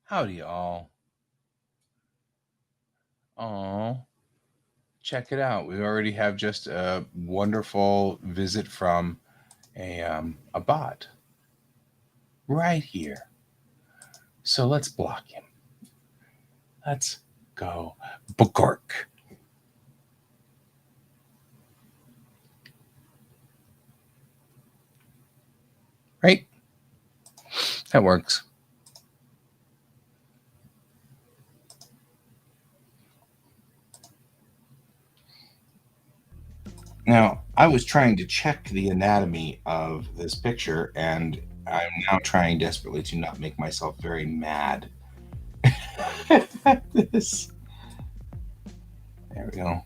Howdy, all. Oh, check it out. We already have just a wonderful visit from a bot right here. So let's block him. Let's go Bogork. Right? That works. Now, I was trying to check the anatomy of this picture, and I'm now trying desperately to not make myself very mad at this. There we go.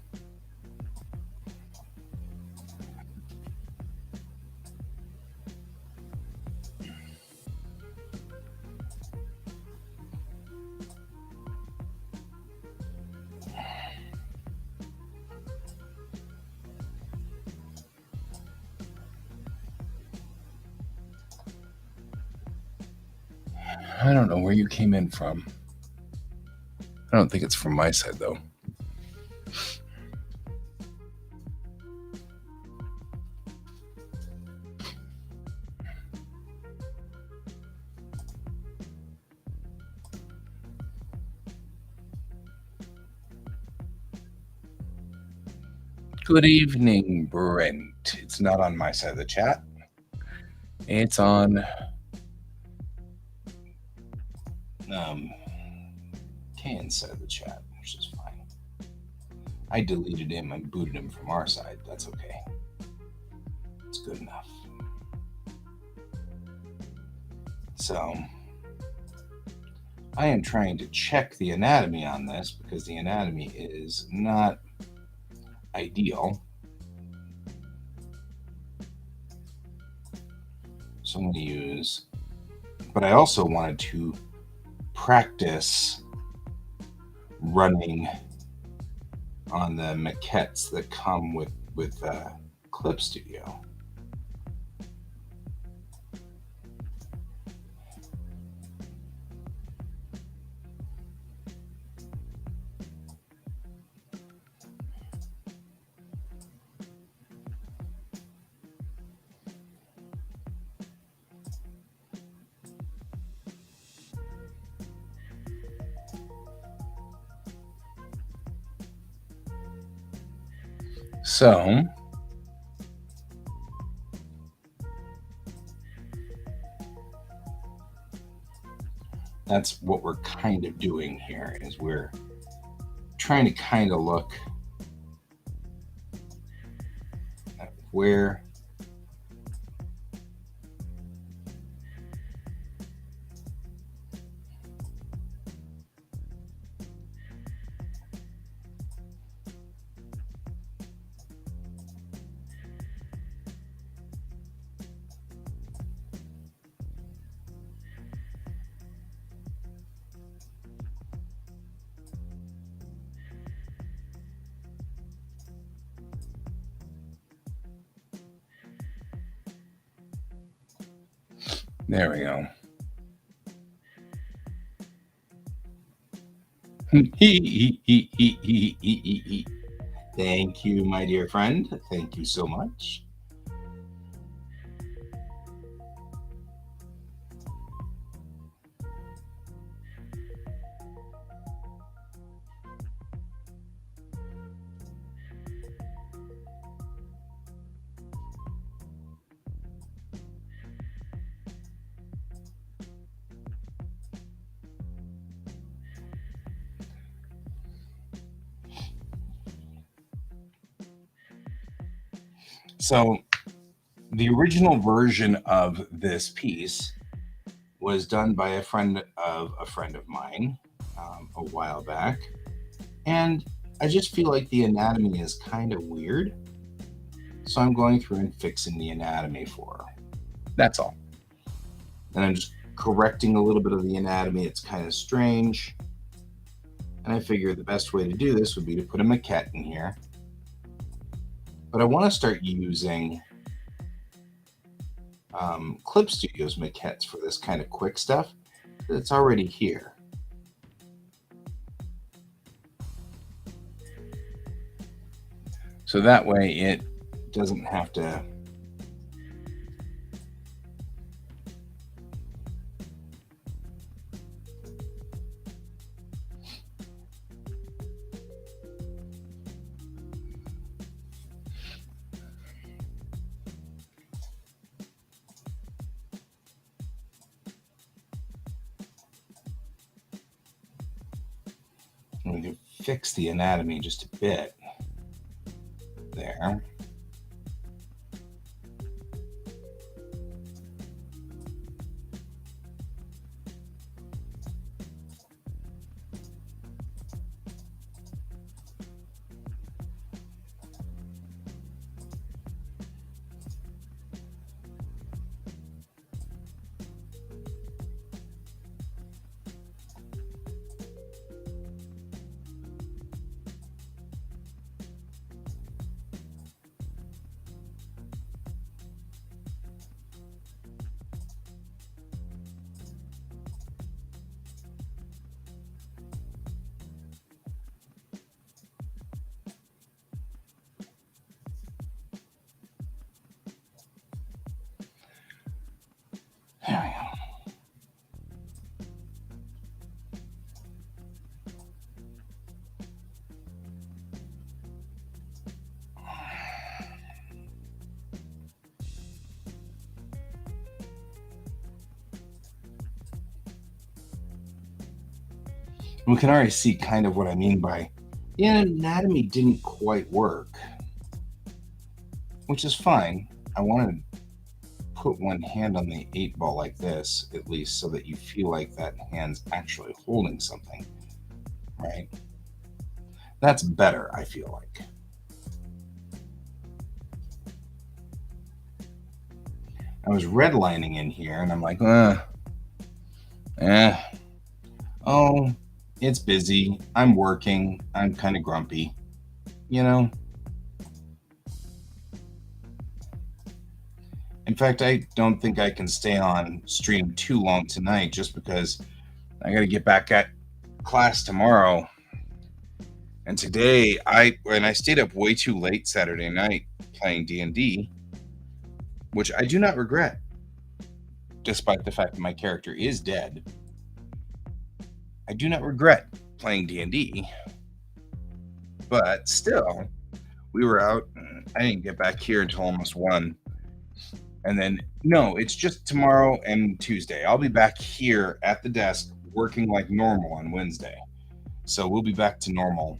I don't know where you came in from. I don't think it's from my side, though. Good evening, Brent. It's not on my side of the chat. It's on Can's side of the chat, which is fine. I deleted him and booted him from our side. That's okay. It's good enough. So I am trying to check the anatomy on this because the anatomy is not ideal. So I'm going to use, but I also wanted to practice running on the maquettes that come with Clip Studio. So that's what we're kind of doing here, is we're trying to kind of look at where there we go. Thank you, my dear friend. Thank you so much. So, the original version of this piece was done by a friend of mine a while back, and I just feel like the anatomy is kind of weird, so I'm going through and fixing the anatomy for her. That's all. And I'm just correcting a little bit of the anatomy. It's kind of strange, and I figured the best way to do this would be to put a maquette in here. But I want to start using Clip Studios maquettes for this kind of quick stuff that's already here. So that way it doesn't have to we can fix the anatomy just a bit there. There we go. We can already see kind of what I mean by the anatomy didn't quite work, which is fine. I want to put one hand on the 8 ball like this, at least, so that you feel like that hand's actually holding something, right? That's better, I feel like. I was redlining in here, and I'm like, eh, oh, it's busy. I'm working. I'm kind of grumpy, you know? In fact, I don't think I can stay on stream too long tonight just because I got to get back at class tomorrow. And today I stayed up way too late Saturday night playing D&D, which I do not regret, despite the fact that my character is dead. I do not regret playing D&D, but still, we were out. I didn't get back here until almost 1. And then, no, it's just tomorrow and Tuesday. I'll be back here at the desk working like normal on Wednesday. So we'll be back to normal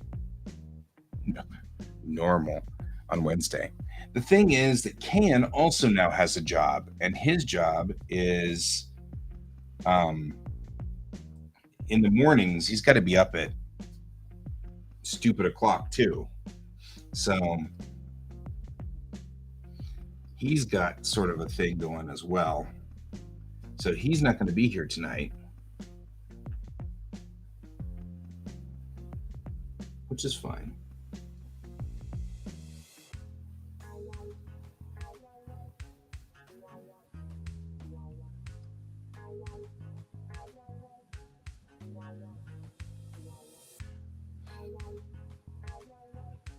on Wednesday. The thing is that Can also now has a job, and his job is in the mornings. He's got to be up at stupid o'clock too. So he's got sort of a thing going as well. So he's not going to be here tonight, which is fine.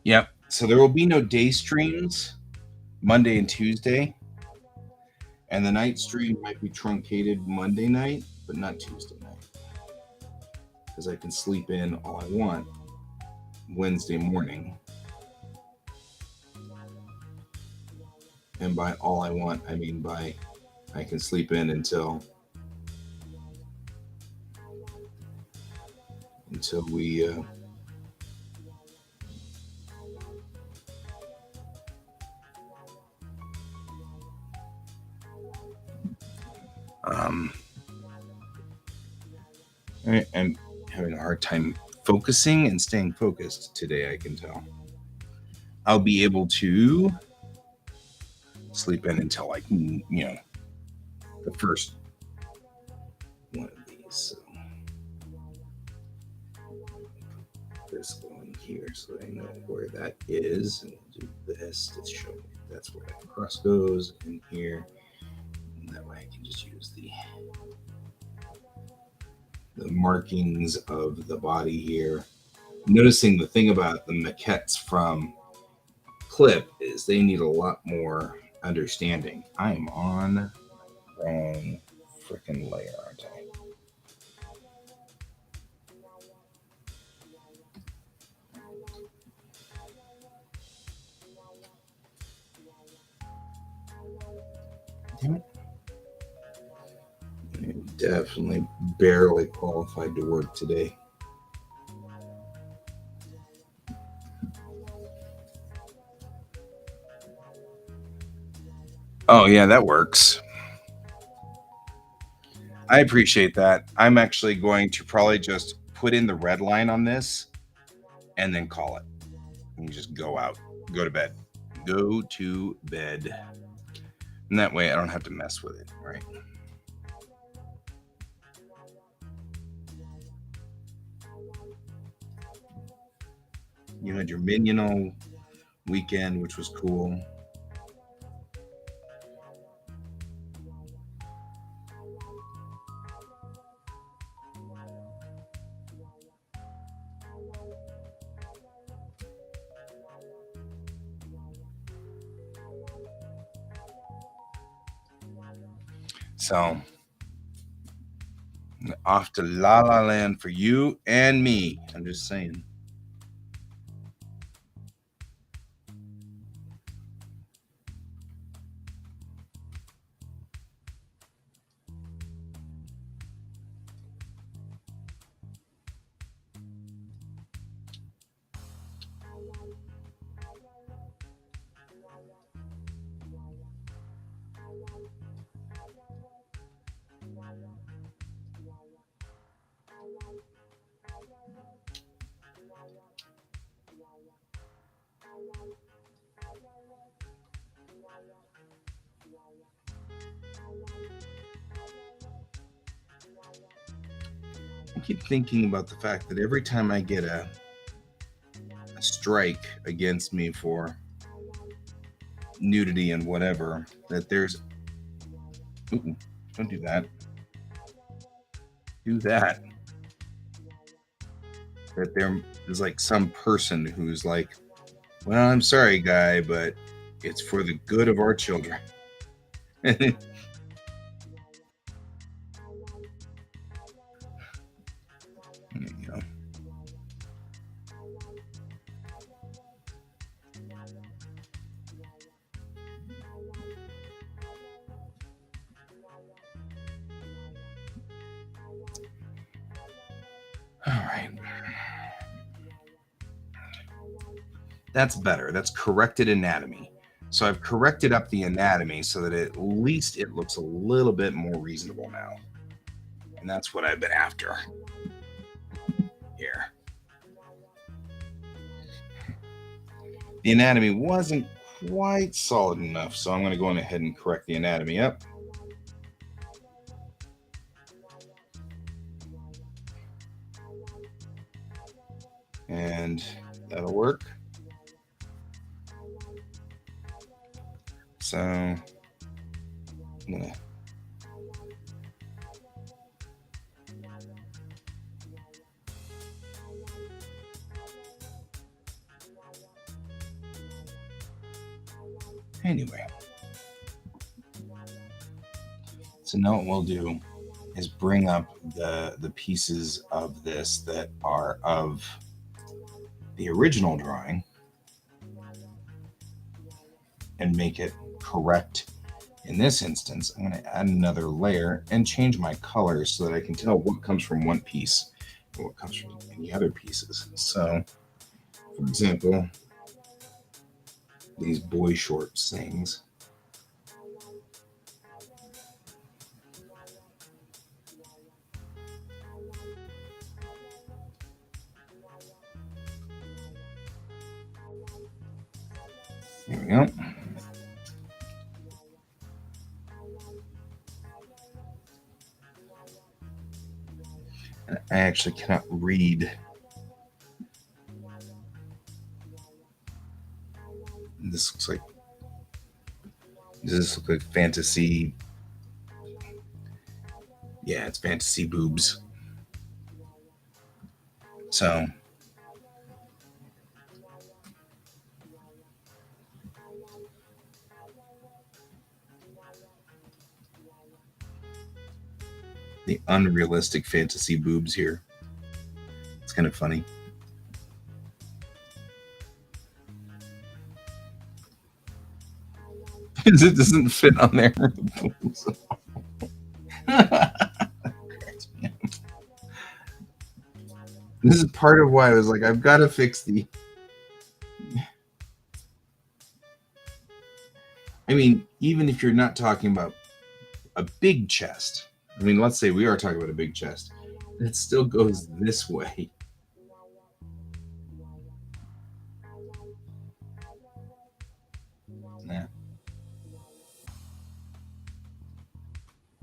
Yep. So there will be no day streams Monday and Tuesday, and the night stream might be truncated Monday night, but not Tuesday night, because I can sleep in all I want Wednesday morning. And by all I want, I mean by I can sleep in until we um, I'm having a hard time focusing and staying focused today. I can tell. I'll be able to sleep in until like the first one of these. So this going here, so I know where that is, and we'll do this to show me that's where that cross goes in here. And that way, I can just use the markings of the body here. Noticing the thing about the maquettes from Clip is they need a lot more understanding. I'm on the wrong freaking layer, aren't I? Damn it. I'm definitely barely qualified to work today. Oh, yeah, that works. I appreciate that. I'm actually going to probably just put in the red line on this and then call it. And just go out, go to bed. Go to bed. And that way I don't have to mess with it, right? You had your Minional weekend, which was cool. So off to La La Land for you and me. I'm just saying. I keep thinking about the fact that every time I get a strike against me for nudity and whatever, that there's. Ooh, don't do that. Do that. That there is like some person who's like, well, I'm sorry, guy, but it's for the good of our children. There you go. All right. That's better. That's corrected anatomy. So I've corrected up the anatomy so that at least it looks a little bit more reasonable now. And that's what I've been after here. The anatomy wasn't quite solid enough, so I'm going to go on ahead and correct the anatomy up. And that'll work. So I'm gonna Anyway, so now what we'll do is bring up the pieces of this that are of the original drawing and make it correct. In this instance, I'm going to add another layer and change my colors so that I can tell what comes from one piece and what comes from any other pieces. So, for example, these boy shorts things. There we go. I actually cannot read. This looks like fantasy. Yeah, it's fantasy boobs. So the unrealistic fantasy boobs here. It's kind of funny. It doesn't fit on there. This is part of why I was like, I've got to fix the. I mean, even if you're not talking about a big chest, I mean, let's say we are talking about a big chest, it still goes this way. Yeah.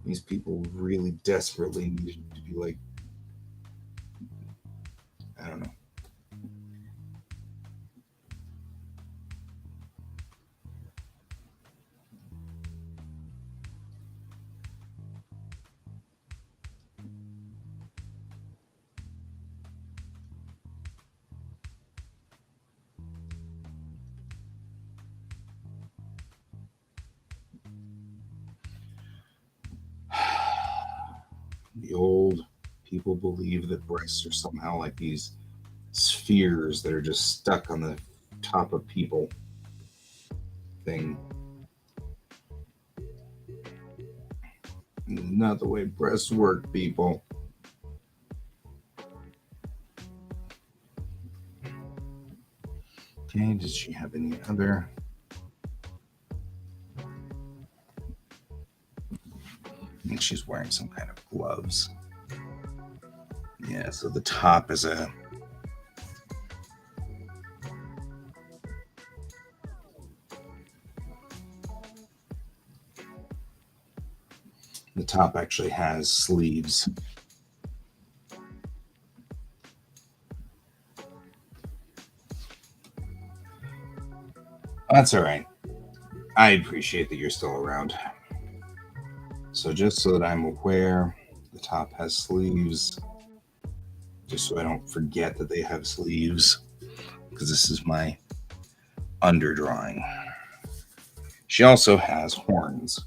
These people really desperately need to be like, I don't know. The old people believe that breasts are somehow like these spheres that are just stuck on the top of people thing. Not the way breasts work, people. Okay, does she have any other? I think she's wearing some kind of gloves. Yeah, so the top is a. The top actually has sleeves. That's all right. I appreciate that you're still around. So just so that I'm aware, the top has sleeves. Just so I don't forget that they have sleeves, because this is my underdrawing. She also has horns.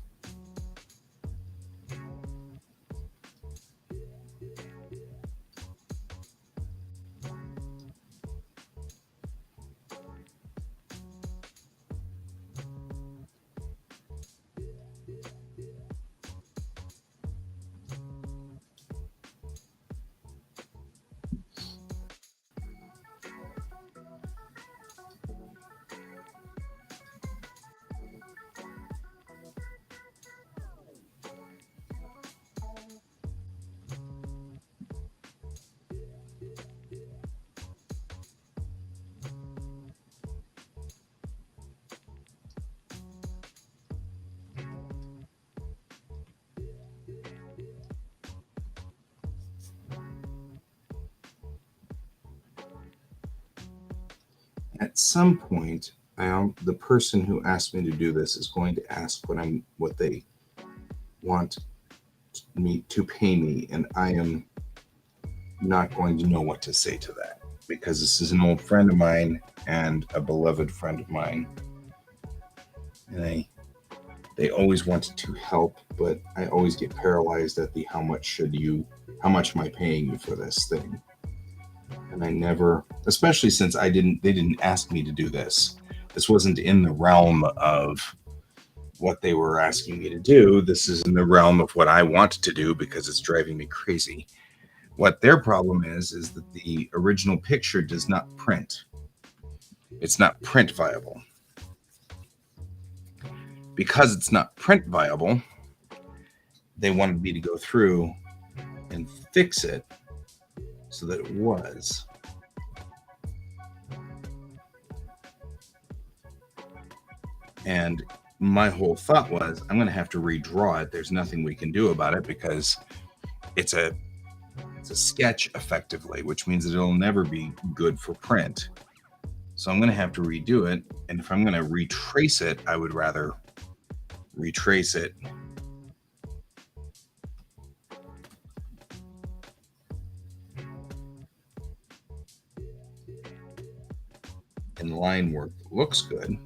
At some point, the person who asked me to do this is going to ask what they want me to pay me, and I am not going to know what to say to that, because this is an old friend of mine and a beloved friend of mine. and they always wanted to help, but I always get paralyzed at the how much am I paying you for this thing? And I never, especially since they didn't ask me to do this. This wasn't in the realm of what they were asking me to do. This is in the realm of what I want to do because it's driving me crazy. What their problem is that the original picture does not print. It's not print viable. Because it's not print viable, they wanted me to go through and fix it so that it was. And my whole thought was, I'm going to have to redraw it. There's nothing we can do about it because it's a sketch effectively, which means that it'll never be good for print. So I'm going to have to redo it. And if I'm going to retrace it, I would rather retrace it in line work that looks good.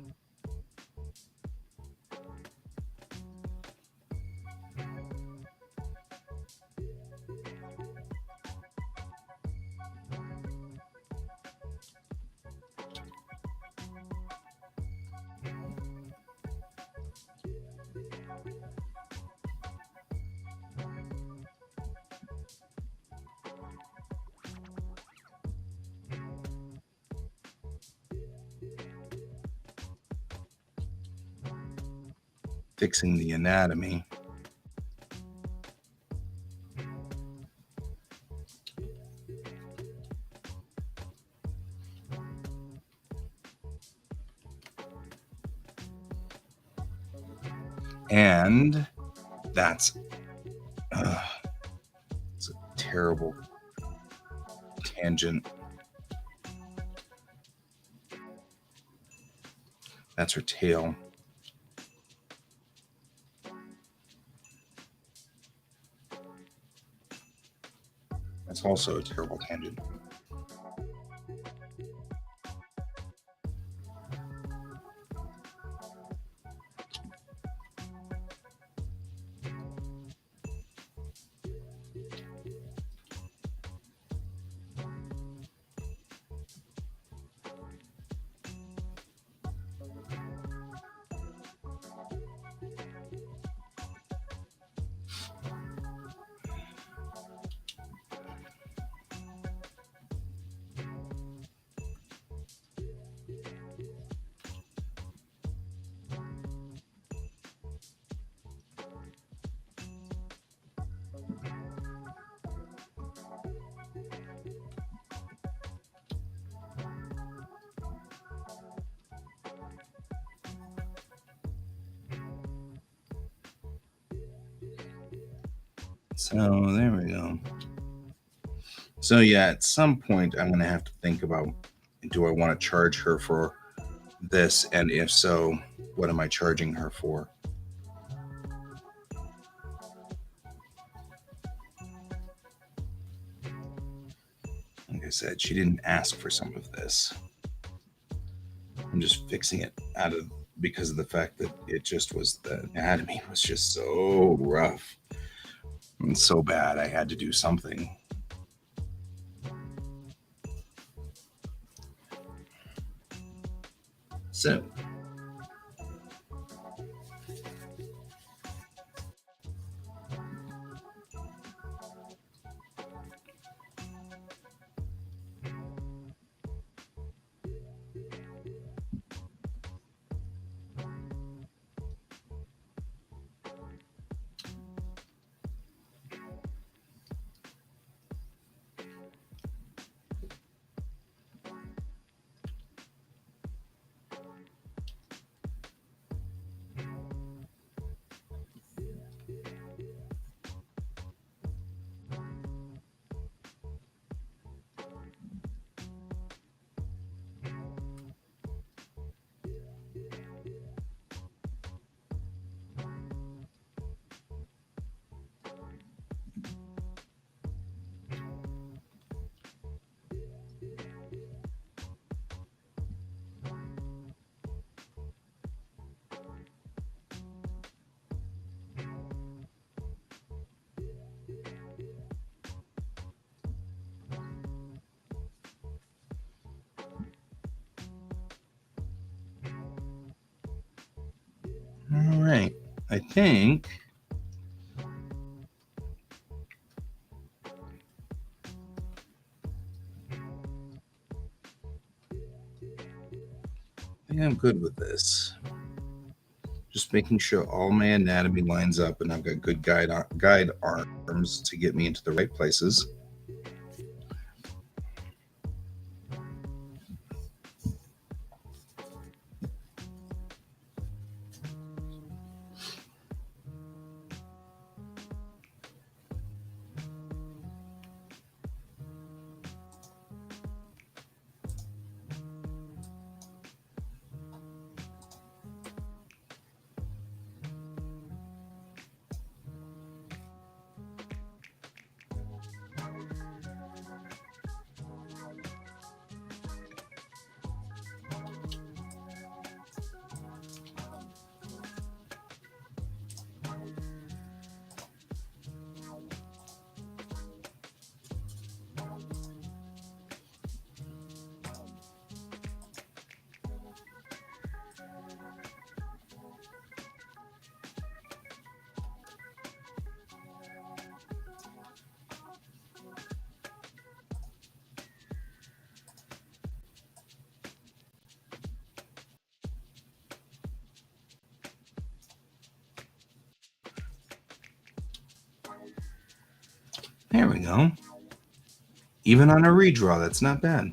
Fixing the anatomy. And that's it's a terrible tangent. That's her tail. That's also a terrible tangent. So there we go. So yeah, at some point I'm gonna have to think about, do I want to charge her for this, and if so, what am I charging her for? Like I said, she didn't ask for some of this. I'm just fixing it because of the fact that the anatomy was just so rough and so bad. I had to do something. So All right. I think I'm good with this. Just making sure all my anatomy lines up and I've got good guide arms to get me into the right places. There we go. Even on a redraw, that's not bad.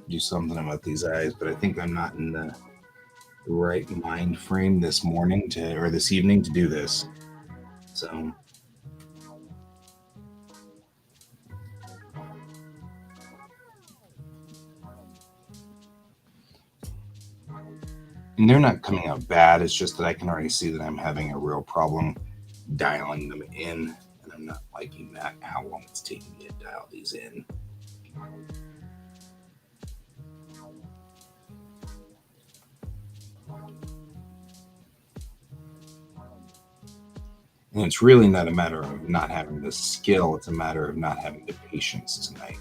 Do something about these eyes, but I think I'm not in the right mind frame this morning or this evening to do this. So and they're not coming out bad. It's just that I can already see that I'm having a real problem dialing them in, and I'm not liking that how long it's taking me to dial these in. And it's really not a matter of not having the skill, it's a matter of not having the patience tonight.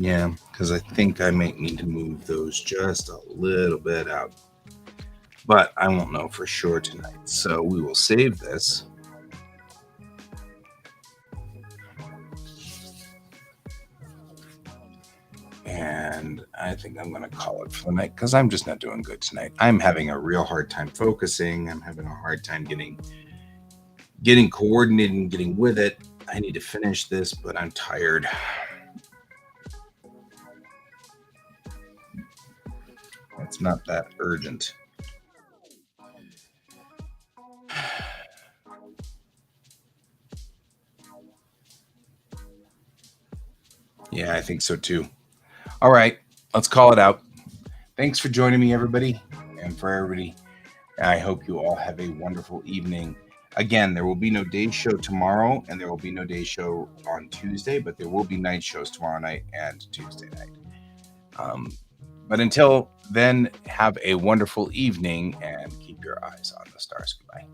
Yeah, because I think I might need to move those just a little bit out. But I won't know for sure tonight. So we will save this. And I think I'm going to call it for the night because I'm just not doing good tonight. I'm having a real hard time focusing. I'm having a hard time getting coordinated and getting with it. I need to finish this, but I'm tired. It's not that urgent. Yeah, I think so too. All right, let's call it out. Thanks for joining me, everybody. And for everybody, I hope you all have a wonderful evening. Again, there will be no day show tomorrow, and there will be no day show on Tuesday, but there will be night shows tomorrow night and Tuesday night. But until then, have a wonderful evening and keep your eyes on the stars. Goodbye.